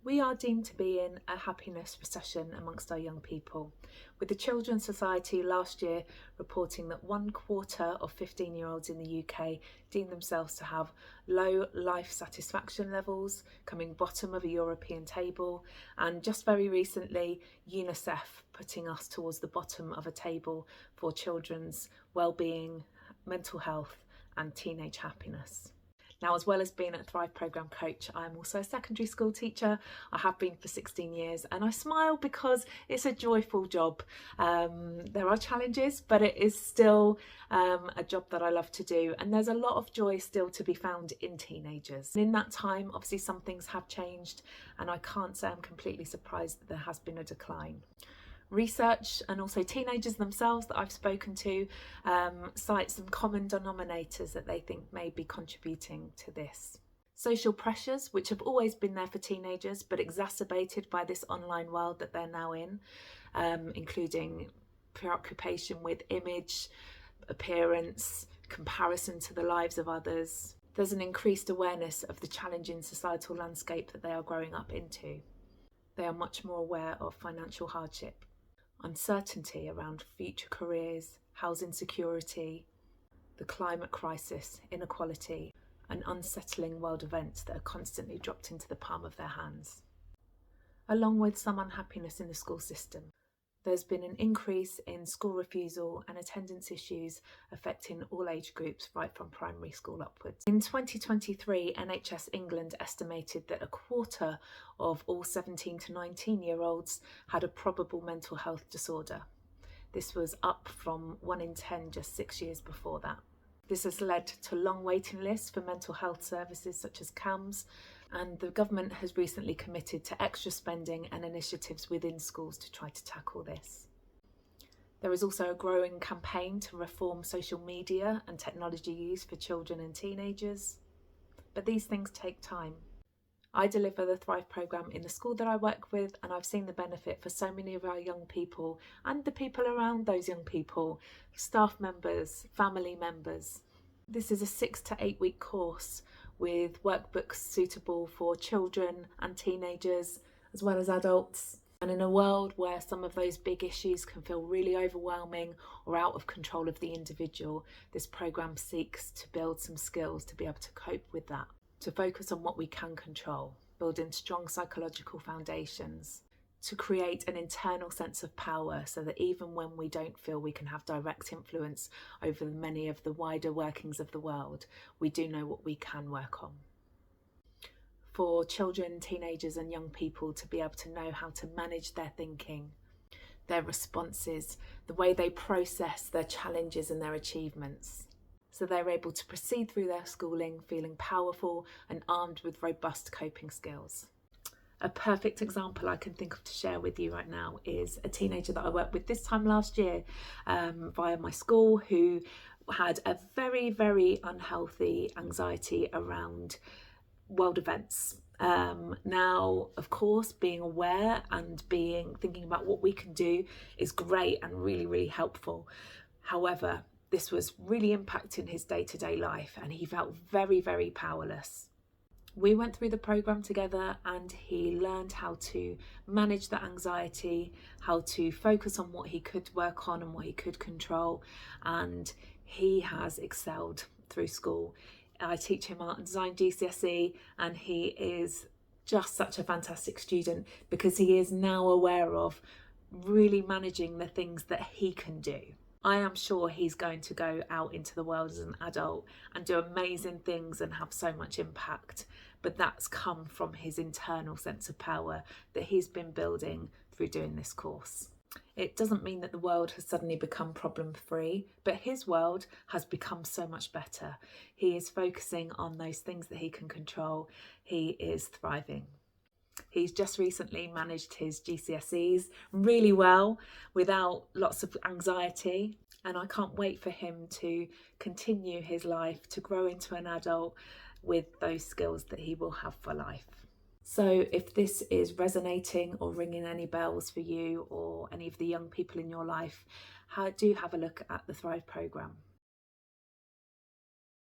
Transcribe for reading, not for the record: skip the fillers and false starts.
We are deemed to be in a happiness recession amongst our young people, with the Children's Society last year reporting that 1/4 of 15-year-olds in the UK deem themselves to have low life satisfaction levels, coming bottom of a European table, and just very recently UNICEF putting us towards the bottom of a table for children's wellbeing, mental health and teenage happiness. Now, as well as being a Thrive programme coach, I'm also a secondary school teacher. I have been for 16 years, and I smile because it's a joyful job. There are challenges, but it is still a job that I love to do, and there's a lot of joy still to be found in teenagers. In that time, obviously some things have changed, and I can't say I'm completely surprised that there has been a decline. Research and also teenagers themselves that I've spoken to cite some common denominators that they think may be contributing to this. Social pressures, which have always been there for teenagers but exacerbated by this online world that they're now in, including preoccupation with image, appearance, comparison to the lives of others. There's an increased awareness of the challenging societal landscape that they are growing up into. They are much more aware of financial hardship, uncertainty around future careers, housing insecurity, the climate crisis, inequality, and unsettling world events that are constantly dropped into the palm of their hands. Along with some unhappiness in the school system, there's been an increase in school refusal and attendance issues affecting all age groups right from primary school upwards. In 2023, NHS England estimated that 1/4 of all 17 to 19-year-olds had a probable mental health disorder. This was up from 1 in 10 just 6 years before that. This has led to long waiting lists for mental health services such as CAMHS, and the government has recently committed to extra spending and initiatives within schools to try to tackle this. There is also a growing campaign to reform social media and technology use for children and teenagers, but these things take time. I deliver the Thrive programme in the school that I work with, and I've seen the benefit for so many of our young people and the people around those young people, staff members, family members. This is a 6 to 8 week course with workbooks suitable for children and teenagers as well as adults. And in a world where some of those big issues can feel really overwhelming or out of control of the individual, this programme seeks to build some skills to be able to cope with that, to focus on what we can control, building strong psychological foundations, to create an internal sense of power so that even when we don't feel we can have direct influence over many of the wider workings of the world, we do know what we can work on. For children, teenagers and young people to be able to know how to manage their thinking, their responses, the way they process their challenges and their achievements, so they're able to proceed through their schooling feeling powerful and armed with robust coping skills. A perfect example I can think of to share with you right now is a teenager that I worked with this time last year via my school, who had a very, very unhealthy anxiety around world events. Now, of course, being aware and thinking about what we can do is great and really, really helpful. However, this was really impacting his day-to-day life, and he felt very, very powerless. We went through the programme together, and he learned how to manage that anxiety, how to focus on what he could work on and what he could control, and he has excelled through school. I teach him art and design GCSE, and he is just such a fantastic student because he is now aware of really managing the things that he can do. I am sure he's going to go out into the world as an adult and do amazing things and have so much impact, but that's come from his internal sense of power that he's been building through doing this course. It doesn't mean that the world has suddenly become problem-free, but his world has become so much better. He is focusing on those things that he can control. He is thriving. He's just recently managed his GCSEs really well without lots of anxiety, and I can't wait for him to continue his life, to grow into an adult with those skills that he will have for life. So if this is resonating or ringing any bells for you or any of the young people in your life, do have a look at the Thrive programme.